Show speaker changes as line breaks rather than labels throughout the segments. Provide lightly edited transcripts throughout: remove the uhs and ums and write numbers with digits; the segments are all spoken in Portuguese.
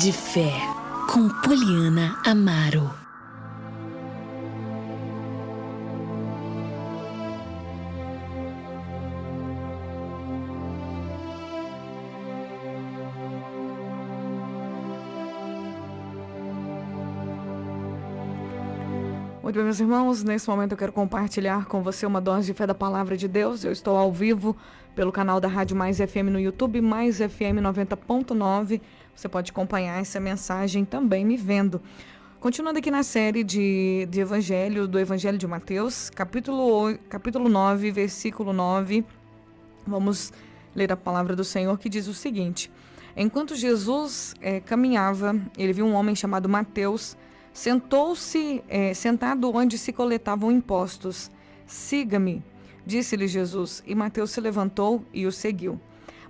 de Fé, com Poliana Amaro.
Muito bem, meus irmãos, nesse momento eu quero compartilhar com você uma dose de fé da Palavra de Deus. Eu estou ao vivo pelo canal da Rádio Mais FM no YouTube, Mais FM 90.9. Você pode acompanhar essa mensagem também me vendo. Continuando aqui na série do Evangelho de Mateus, capítulo 9, versículo 9. Vamos ler a palavra do Senhor que diz o seguinte: Enquanto Jesus caminhava, ele viu um homem chamado Mateus, sentado onde se coletavam impostos. Siga-me, disse-lhe Jesus, e Mateus se levantou e o seguiu.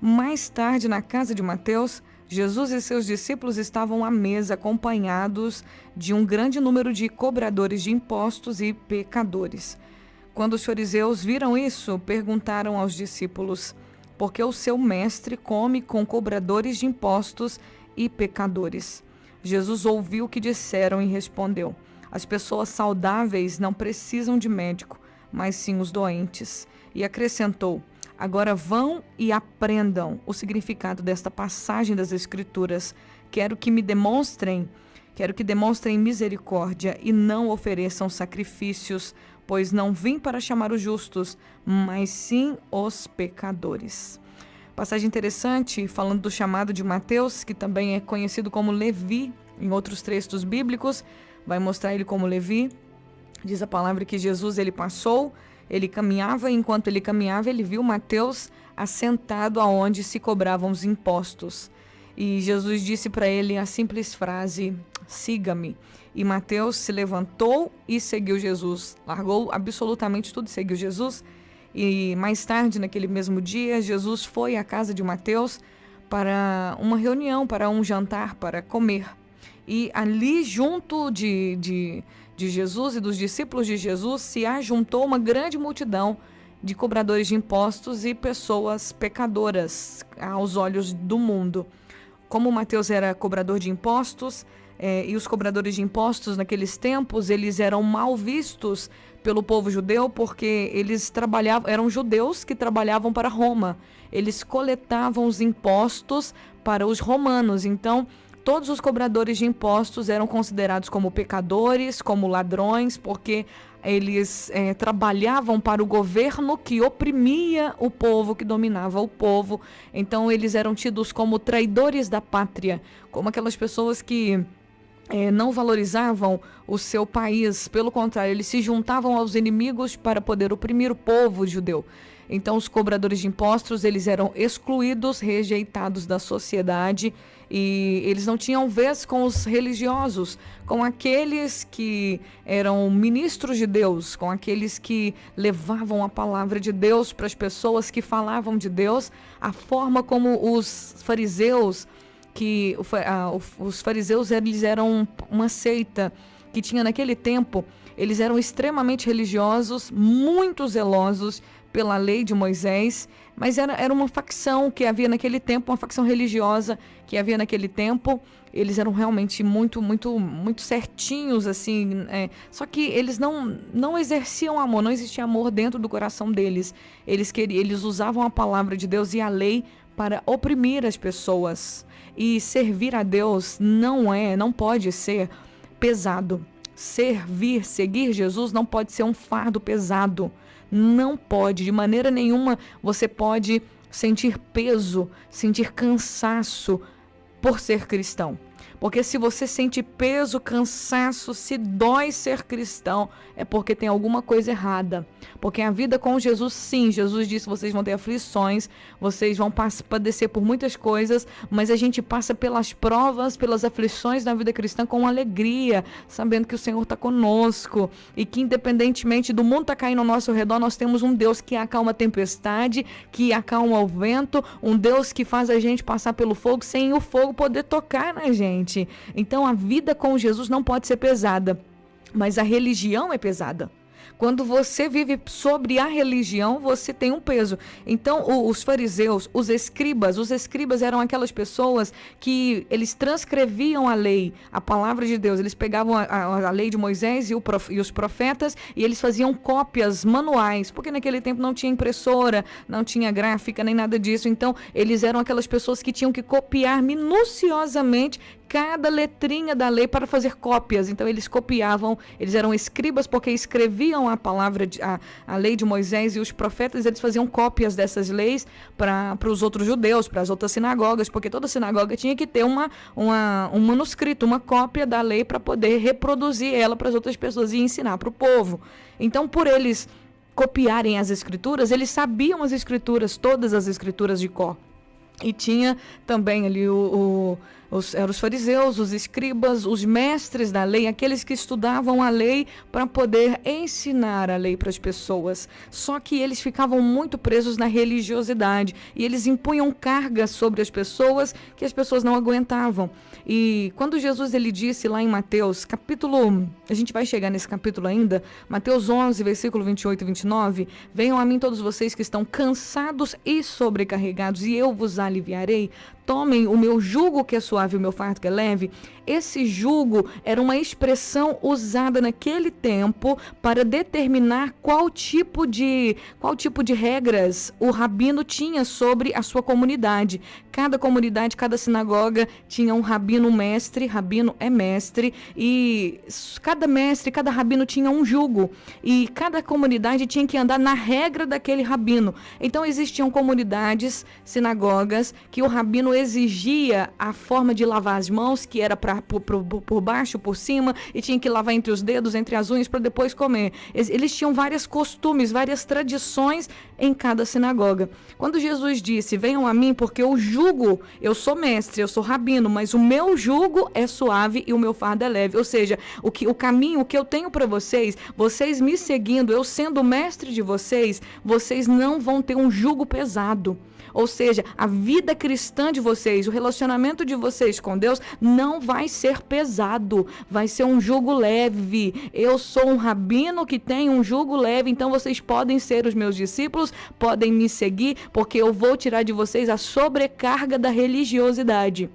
Mais tarde, na casa de Mateus, Jesus e seus discípulos estavam à mesa, acompanhados de um grande número de cobradores de impostos e pecadores. Quando os fariseus viram isso, perguntaram aos discípulos: por que o seu mestre come com cobradores de impostos e pecadores? Jesus ouviu o que disseram e respondeu: as pessoas saudáveis não precisam de médico, mas sim os doentes. E acrescentou: agora vão e aprendam o significado desta passagem das Escrituras. Quero que demonstrem misericórdia e não ofereçam sacrifícios, pois não vim para chamar os justos, mas sim os pecadores. Passagem interessante, falando do chamado de Mateus, que também é conhecido como Levi, em outros textos bíblicos, vai mostrar ele como Levi. Diz a palavra que Jesus, ele caminhava, e enquanto ele caminhava, ele viu Mateus assentado aonde se cobravam os impostos. E Jesus disse para ele a simples frase: siga-me. E Mateus se levantou e seguiu Jesus, largou absolutamente tudo e seguiu Jesus. E mais tarde, naquele mesmo dia, Jesus foi à casa de Mateus para uma reunião, para um jantar, para comer. E ali, junto de Jesus e dos discípulos de Jesus, se ajuntou uma grande multidão de cobradores de impostos e pessoas pecadoras aos olhos do mundo. Como Mateus era cobrador de impostos, e os cobradores de impostos naqueles tempos, eles eram mal vistos pelo povo judeu, porque eles eram judeus que trabalhavam para Roma. Eles coletavam os impostos para os romanos. Então, todos os cobradores de impostos eram considerados como pecadores, como ladrões, porque eles trabalhavam para o governo que oprimia o povo, que dominava o povo. Então, eles eram tidos como traidores da pátria, como aquelas pessoas que não valorizavam o seu país. Pelo contrário, eles se juntavam aos inimigos para poder oprimir o povo judeu. Então, os cobradores de impostos, eles eram excluídos, rejeitados da sociedade, e eles não tinham vez com os religiosos, com aqueles que eram ministros de Deus, com aqueles que levavam a palavra de Deus para as pessoas, que falavam de Deus. A forma como os fariseus, os fariseus, eles eram uma seita que tinha naquele tempo. Eles eram extremamente religiosos, muito zelosos pela lei de Moisés, mas era uma facção que havia naquele tempo, uma facção religiosa que havia naquele tempo. Eles eram realmente muito, muito, muito certinhos, assim, só que eles não exerciam amor, não existia amor dentro do coração deles. Eles usavam a palavra de Deus e a lei para oprimir as pessoas. E servir a Deus não pode ser pesado. Seguir Jesus não pode ser um fardo pesado. Não pode, de maneira nenhuma você pode sentir peso, sentir cansaço por ser cristão. Porque se você sente peso, cansaço, se dói ser cristão, é porque tem alguma coisa errada. Porque a vida com Jesus, sim, Jesus disse: vocês vão ter aflições, vocês vão padecer por muitas coisas, mas a gente passa pelas provas, pelas aflições na vida cristã com alegria, sabendo que o Senhor está conosco, e que independentemente do mundo estar caindo ao nosso redor, nós temos um Deus que acalma a tempestade, que acalma o vento, um Deus que faz a gente passar pelo fogo sem o fogo poder tocar na gente. Então a vida com Jesus não pode ser pesada, mas a religião é pesada. Quando você vive sobre a religião, você tem um peso. Então, os fariseus, os escribas eram aquelas pessoas que eles transcreviam a lei, a palavra de Deus. Eles pegavam a lei de Moisés e os profetas e eles faziam cópias manuais, porque naquele tempo não tinha impressora, não tinha gráfica, nem nada disso. Então, eles eram aquelas pessoas que tinham que copiar minuciosamente cada letrinha da lei para fazer cópias. Então eles copiavam, eles eram escribas porque escreviam a palavra, a lei de Moisés e os profetas, eles faziam cópias dessas leis para os outros judeus, para as outras sinagogas, porque toda sinagoga tinha que ter um manuscrito, uma cópia da lei para poder reproduzir ela para as outras pessoas e ensinar para o povo. Então, por eles copiarem as escrituras, eles sabiam as escrituras, todas as escrituras de cor. E tinha também ali eram os fariseus, os escribas, os mestres da lei, aqueles que estudavam a lei para poder ensinar a lei para as pessoas. Só que eles ficavam muito presos na religiosidade e eles impunham cargas sobre as pessoas que as pessoas não aguentavam. E quando Jesus ele disse lá em Mateus, a gente vai chegar nesse capítulo ainda, Mateus 11, versículo 28 e 29, venham a mim todos vocês que estão cansados e sobrecarregados e eu vos aliviarei. Tomem o meu jugo que é suave e o meu fardo que é leve. Esse jugo era uma expressão usada naquele tempo para determinar qual tipo de regras o rabino tinha sobre a sua comunidade. Cada comunidade, cada sinagoga tinha um rabino mestre, rabino é mestre, e cada rabino tinha um jugo, e cada comunidade tinha que andar na regra daquele rabino. Então existiam comunidades, sinagogas, que o rabino exigia a forma de lavar as mãos, que era por baixo, por cima, e tinha que lavar entre os dedos, entre as unhas, para depois comer. Eles tinham vários costumes, várias tradições em cada sinagoga. Quando Jesus disse, venham a mim, porque o jugo, eu sou mestre, eu sou rabino, mas o meu jugo é suave e o meu fardo é leve. Ou seja, o caminho que eu tenho para vocês me seguindo, eu sendo o mestre de vocês não vão ter um jugo pesado. Ou seja, a vida cristã de vocês, o relacionamento de vocês com Deus não vai ser pesado, vai ser um jugo leve. Eu sou um rabino que tem um jugo leve, então vocês podem ser os meus discípulos, podem me seguir, porque eu vou tirar de vocês a sobrecarga da religiosidade.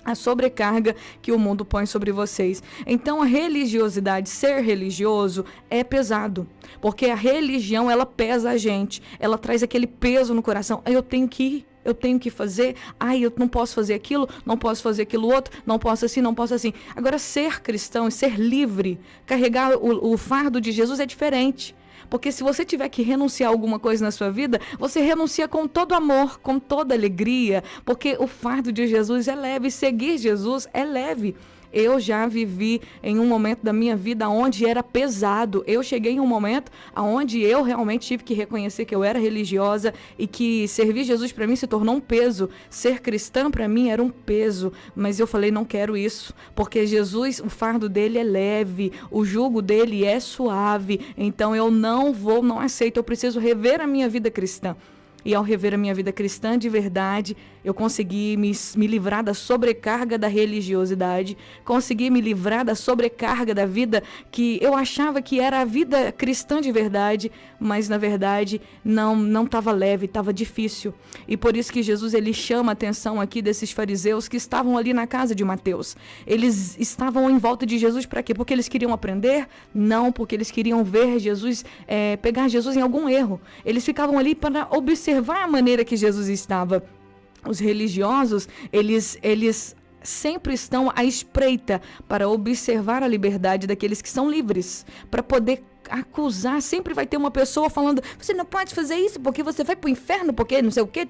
A sobrecarga que o mundo põe sobre vocês. Então a religiosidade, ser religioso é pesado, porque a religião ela pesa a gente, ela traz aquele peso no coração. Eu tenho que ir, eu tenho que fazer, eu não posso fazer aquilo, não posso fazer aquilo outro, não posso assim, não posso assim. Agora ser cristão e ser livre, carregar o fardo de Jesus é diferente. Porque se você tiver que renunciar a alguma coisa na sua vida, você renuncia com todo amor, com toda alegria, porque o fardo de Jesus é leve, seguir Jesus é leve. Eu já vivi em um momento da minha vida onde era pesado. Eu cheguei em um momento onde eu realmente tive que reconhecer que eu era religiosa e que servir Jesus para mim se tornou um peso. Ser cristã para mim era um peso, mas eu falei, não quero isso, porque Jesus, o fardo dele é leve, o jugo dele é suave, então eu não aceito, eu preciso rever a minha vida cristã. E ao rever a minha vida cristã de verdade, eu consegui me livrar da sobrecarga da religiosidade, consegui me livrar da sobrecarga da vida que eu achava que era a vida cristã de verdade, mas na verdade não estava leve, estava difícil. E por isso que Jesus ele chama a atenção aqui desses fariseus que estavam ali na casa de Mateus. Eles estavam em volta de Jesus para quê? Porque eles queriam aprender? Não, porque eles queriam ver Jesus, pegar Jesus em algum erro. Eles ficavam ali para observar a maneira que Jesus estava. Os religiosos, eles sempre estão à espreita para observar a liberdade daqueles que são livres, para poder acusar. Sempre vai ter uma pessoa falando, você não pode fazer isso porque você vai pro inferno, porque não sei o que,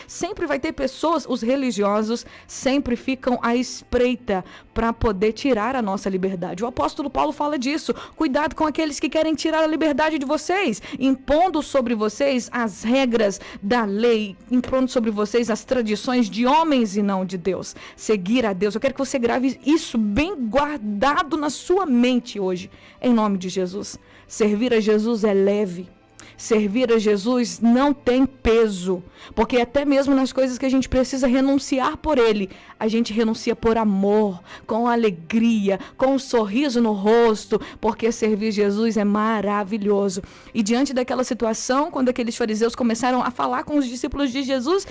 sempre vai ter pessoas, os religiosos sempre ficam à espreita para poder tirar a nossa liberdade. O apóstolo Paulo fala disso, cuidado com aqueles que querem tirar a liberdade de vocês, impondo sobre vocês as regras da lei, impondo sobre vocês as tradições de homens e não de Deus. Seguir a Deus, eu quero que você grave isso bem guardado na sua mente hoje, em nome de Jesus. Servir a Jesus é leve. Servir a Jesus não tem peso, porque até mesmo nas coisas que a gente precisa renunciar por Ele, a gente renuncia por amor, com alegria, com um sorriso no rosto, porque servir Jesus é maravilhoso. E diante daquela situação, quando aqueles fariseus começaram a falar com os discípulos de Jesus,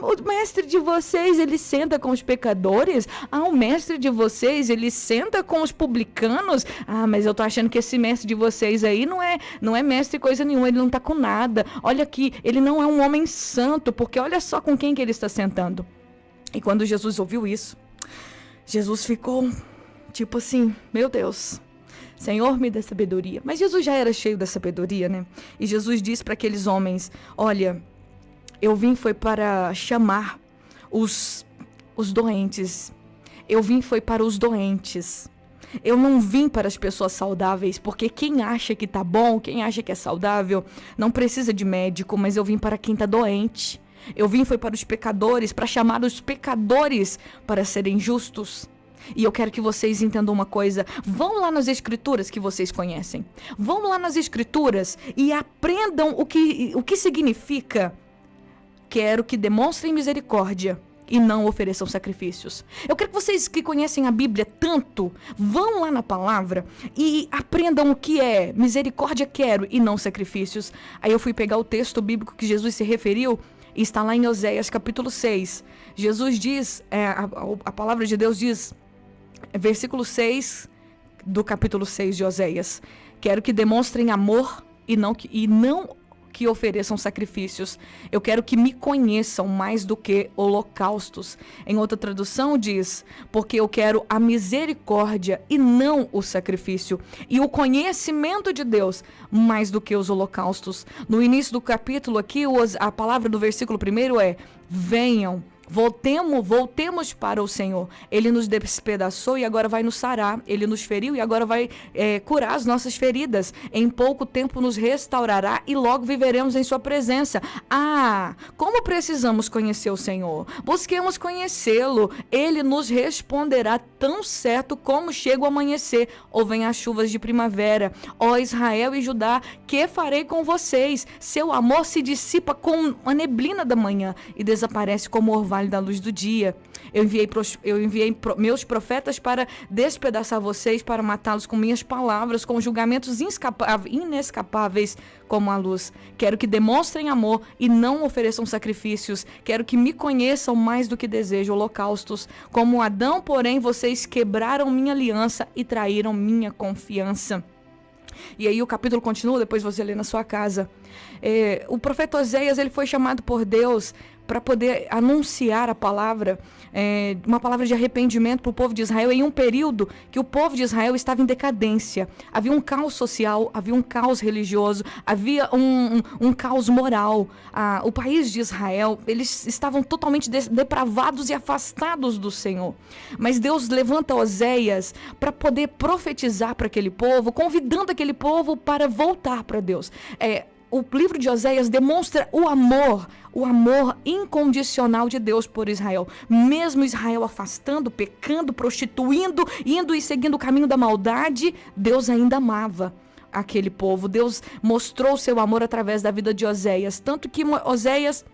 o mestre de vocês, ele senta com os pecadores? O mestre de vocês, ele senta com os publicanos? Mas eu tô achando que esse mestre de vocês aí não é mestre coisa nenhuma, ele não tá com nada. Olha aqui, ele não é um homem santo, porque olha só com quem que ele está sentando. E quando Jesus ouviu isso, Jesus ficou tipo assim, meu Deus, Senhor, me dê sabedoria. Mas Jesus já era cheio da sabedoria, né? E Jesus disse para aqueles homens, olha, eu vim foi para chamar os doentes. Eu vim foi para os doentes. Eu não vim para as pessoas saudáveis, porque quem acha que tá bom, quem acha que é saudável, não precisa de médico, mas eu vim para quem tá doente. Eu vim foi para os pecadores, para chamar os pecadores para serem justos. E eu quero que vocês entendam uma coisa. Vão lá nas escrituras que vocês conhecem. Vão lá nas escrituras e aprendam o que significa. Quero que demonstrem misericórdia e não ofereçam sacrifícios. Eu quero que vocês que conhecem a Bíblia tanto, vão lá na palavra e aprendam o que é misericórdia quero e não sacrifícios. Aí eu fui pegar o texto bíblico que Jesus se referiu e está lá em Oséias capítulo 6. Jesus diz, a palavra de Deus diz, versículo 6 do capítulo 6 de Oséias, quero que demonstrem amor e não que ofereçam sacrifícios. Eu quero que me conheçam mais do que holocaustos. Em outra tradução diz, porque eu quero a misericórdia e não o sacrifício, e o conhecimento de Deus mais do que os holocaustos. No início do capítulo aqui, a palavra do versículo 1 é, venham, voltemos para o Senhor. Ele nos despedaçou e agora vai nos sarar. Ele nos feriu e agora vai curar as nossas feridas. Em pouco tempo nos restaurará e logo viveremos em sua presença. Como precisamos conhecer o Senhor? Busquemos conhecê-lo. Ele nos responderá tão certo como chega o amanhecer ou vem as chuvas de primavera. Ó Israel e Judá, que farei com vocês? Seu amor se dissipa com a neblina da manhã e desaparece como o orvalho da luz do dia. Eu enviei meus profetas para despedaçar vocês, para matá-los com minhas palavras, com julgamentos inescapáveis como a luz. Quero que demonstrem amor e não ofereçam sacrifícios. Quero que me conheçam mais do que desejo holocaustos. Como Adão, porém, vocês quebraram minha aliança e traíram minha confiança. E aí o capítulo continua, depois você lê na sua casa. O profeta Oséias, ele foi chamado por Deus para poder anunciar a palavra, uma palavra de arrependimento para o povo de Israel em um período que o povo de Israel estava em decadência. Havia um caos social, havia um caos religioso, havia um caos moral. O país de Israel, eles estavam totalmente depravados e afastados do Senhor. Mas Deus levanta Oséias para poder profetizar para aquele povo, convidando aquele povo para voltar para Deus. O livro de Oséias demonstra o amor incondicional de Deus por Israel. Mesmo Israel afastando, pecando, prostituindo, indo e seguindo o caminho da maldade, Deus ainda amava aquele povo. Deus mostrou seu amor através da vida de Oséias. Tanto que Oséias,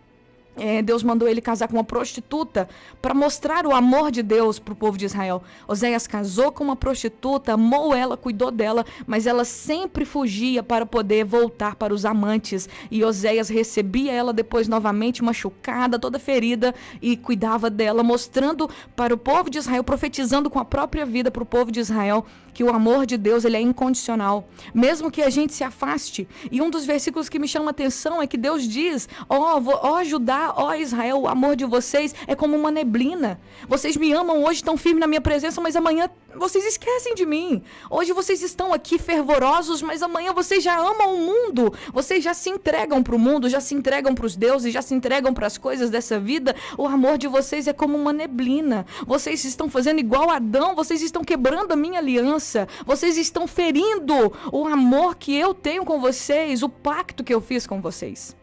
Deus mandou ele casar com uma prostituta para mostrar o amor de Deus para o povo de Israel. Oséias casou com uma prostituta, amou ela, cuidou dela, mas ela sempre fugia para poder voltar para os amantes. E Oséias recebia ela depois novamente machucada, toda ferida, e cuidava dela, mostrando para o povo de Israel, profetizando com a própria vida para o povo de Israel, que o amor de Deus ele é incondicional, mesmo que a gente se afaste. E um dos versículos que me chama a atenção é que Deus diz, ó Judá, ó Israel, o amor de vocês é como uma neblina. Vocês me amam hoje, estão firmes na minha presença, mas amanhã vocês esquecem de mim. Hoje vocês estão aqui fervorosos, mas amanhã vocês já amam o mundo. Vocês já se entregam para o mundo, já se entregam para os deuses, já se entregam para as coisas dessa vida. O amor de vocês é como uma neblina. Vocês estão fazendo igual Adão, vocês estão quebrando a minha aliança. Vocês estão ferindo o amor que eu tenho com vocês, o pacto que eu fiz com vocês.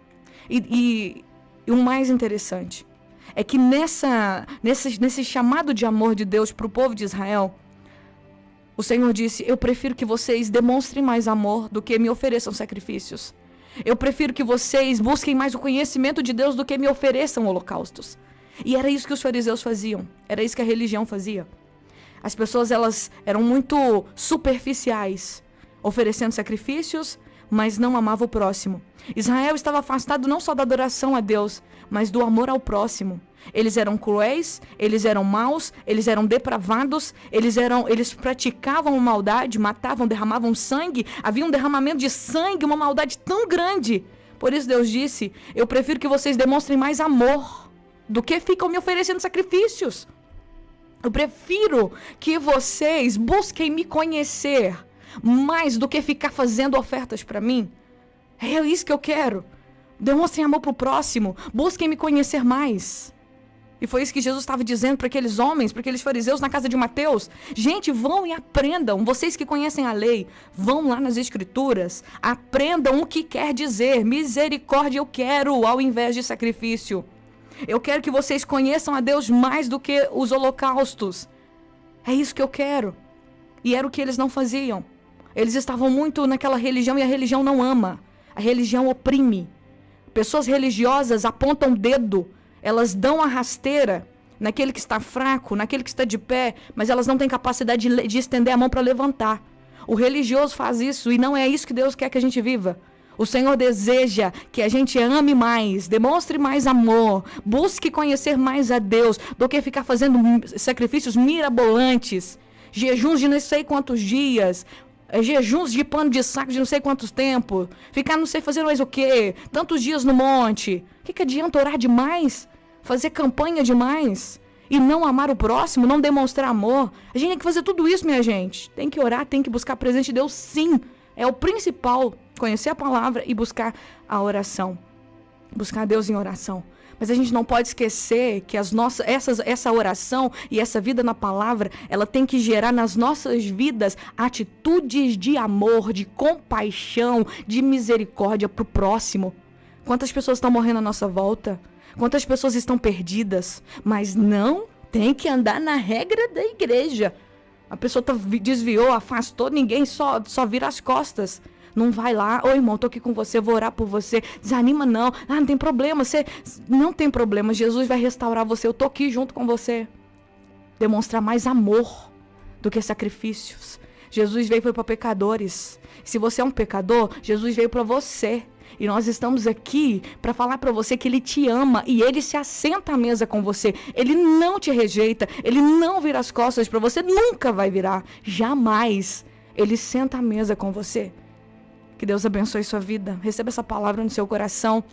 E o mais interessante é que nesse chamado de amor de Deus para o povo de Israel, o Senhor disse, eu prefiro que vocês demonstrem mais amor do que me ofereçam sacrifícios. Eu prefiro que vocês busquem mais o conhecimento de Deus do que me ofereçam holocaustos. E era isso que os fariseus faziam. Era isso que a religião fazia. As pessoas, elas eram muito superficiais, oferecendo sacrifícios, mas não amavam o próximo. Israel estava afastado não só da adoração a Deus, mas do amor ao próximo. Eles eram cruéis, eles eram maus, eles eram depravados, eles praticavam maldade, matavam, derramavam sangue. Havia um derramamento de sangue, uma maldade tão grande. Por isso Deus disse: eu prefiro que vocês demonstrem mais amor do que ficam me oferecendo sacrifícios. Eu prefiro que vocês busquem me conhecer mais do que ficar fazendo ofertas para mim. É isso que eu quero. Demonstrem amor para o próximo. Busquem me conhecer mais. E foi isso que Jesus estava dizendo para aqueles homens, para aqueles fariseus na casa de Mateus. Gente, vão e aprendam. Vocês que conhecem a lei, vão lá nas escrituras. Aprendam o que quer dizer. Misericórdia eu quero, ao invés de sacrifício. Eu quero que vocês conheçam a Deus mais do que os holocaustos. É isso que eu quero. E era o que eles não faziam. Eles estavam muito naquela religião e a religião não ama. A religião oprime. Pessoas religiosas apontam o dedo. Elas dão a rasteira naquele que está fraco, naquele que está de pé, mas elas não têm capacidade de estender a mão para levantar. O religioso faz isso e não é isso que Deus quer que a gente viva. O Senhor deseja que a gente ame mais, demonstre mais amor, busque conhecer mais a Deus do que ficar fazendo sacrifícios mirabolantes, jejuns de não sei quantos dias, jejuns de pano de saco de não sei quantos tempos, ficar não sei fazendo mais o quê, tantos dias no monte. O que adianta orar demais, fazer campanha demais e não amar o próximo, não demonstrar amor? A gente tem que fazer tudo isso, minha gente. Tem que orar, tem que buscar a presença de Deus, sim. É o principal, conhecer a palavra e buscar a oração. Buscar a Deus em oração. Mas a gente não pode esquecer que essa oração e essa vida na palavra, ela tem que gerar nas nossas vidas atitudes de amor, de compaixão, de misericórdia para o próximo. Quantas pessoas estão morrendo à nossa volta? Quantas pessoas estão perdidas? Mas não tem que andar na regra da igreja. A pessoa desviou, afastou, ninguém só vira as costas. Não vai lá, ô irmão, tô aqui com você, vou orar por você. Desanima não, não tem problema, não tem problema, Jesus vai restaurar você, eu tô aqui junto com você. Demonstrar mais amor do que sacrifícios. Jesus veio para pecadores. Se você é um pecador, Jesus veio para você. E nós estamos aqui para falar para você que Ele te ama e Ele se assenta à mesa com você. Ele não te rejeita, Ele não vira as costas para você, nunca vai virar, jamais. Ele senta à mesa com você. Que Deus abençoe sua vida. Receba essa palavra no seu coração.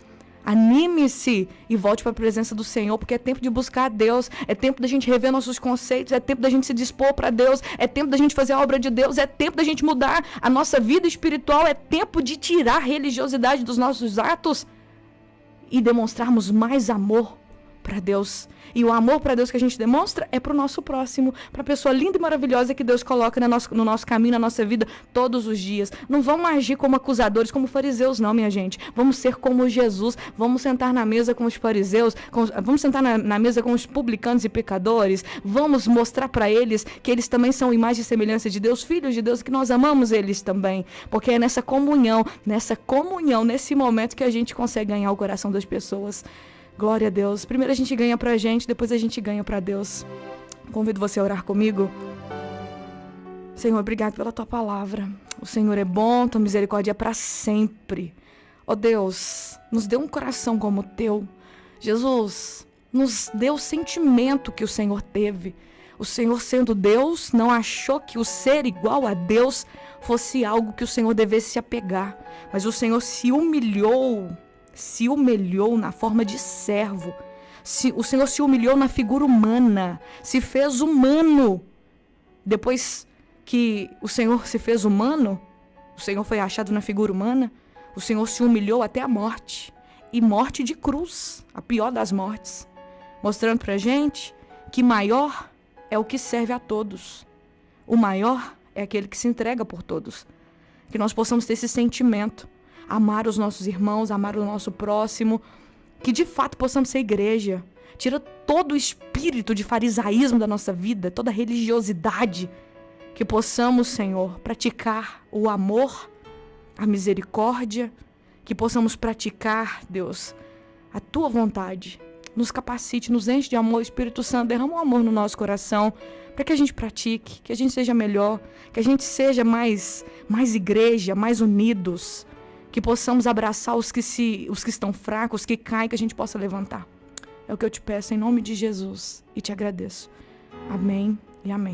Anime-se e volte para a presença do Senhor, porque é tempo de buscar a Deus, é tempo da gente rever nossos conceitos, é tempo da gente se dispor para Deus, é tempo da gente fazer a obra de Deus, é tempo da gente mudar a nossa vida espiritual, é tempo de tirar a religiosidade dos nossos atos e demonstrarmos mais amor para Deus. E o amor para Deus que a gente demonstra é para o nosso próximo, para a pessoa linda e maravilhosa que Deus coloca no nosso caminho, na nossa vida, todos os dias. Não vamos agir como acusadores, como fariseus não, minha gente. Vamos ser como Jesus, vamos sentar na mesa com os fariseus, vamos sentar na mesa com os publicanos e pecadores, vamos mostrar para eles que eles também são imagem e semelhança de Deus, filhos de Deus, que nós amamos eles também. Porque é nessa comunhão, nesse momento que a gente consegue ganhar o coração das pessoas. Glória a Deus. Primeiro a gente ganha pra gente, depois a gente ganha pra Deus. Convido você a orar comigo. Senhor, obrigado pela tua palavra. O Senhor é bom, tua misericórdia é para sempre. Ó Deus, nos dê um coração como o teu. Jesus, nos dê o sentimento que o Senhor teve. O Senhor, sendo Deus, não achou que o ser igual a Deus fosse algo que o Senhor devesse se apegar. Mas o Senhor se humilhou na forma de servo. O Senhor se humilhou na figura humana, se fez humano. Depois que o Senhor se fez humano, o Senhor foi achado na figura humana, o Senhor se humilhou até a morte, e morte de cruz, a pior das mortes, mostrando pra gente que maior é o que serve a todos. O maior é aquele que se entrega por todos. Que nós possamos ter esse sentimento, amar os nossos irmãos, amar o nosso próximo, que de fato possamos ser igreja. Tira todo o espírito de farisaísmo da nossa vida, toda a religiosidade, que possamos, Senhor, praticar o amor, a misericórdia que possamos praticar, Deus, a Tua vontade. Nos capacite, nos enche de amor, Espírito Santo, derrama um amor no nosso coração, para que a gente pratique, que a gente seja melhor, que a gente seja mais igreja, mais unidos, que possamos abraçar os que estão fracos, os que caem, que a gente possa levantar. É o que eu te peço em nome de Jesus e te agradeço. Amém e amém.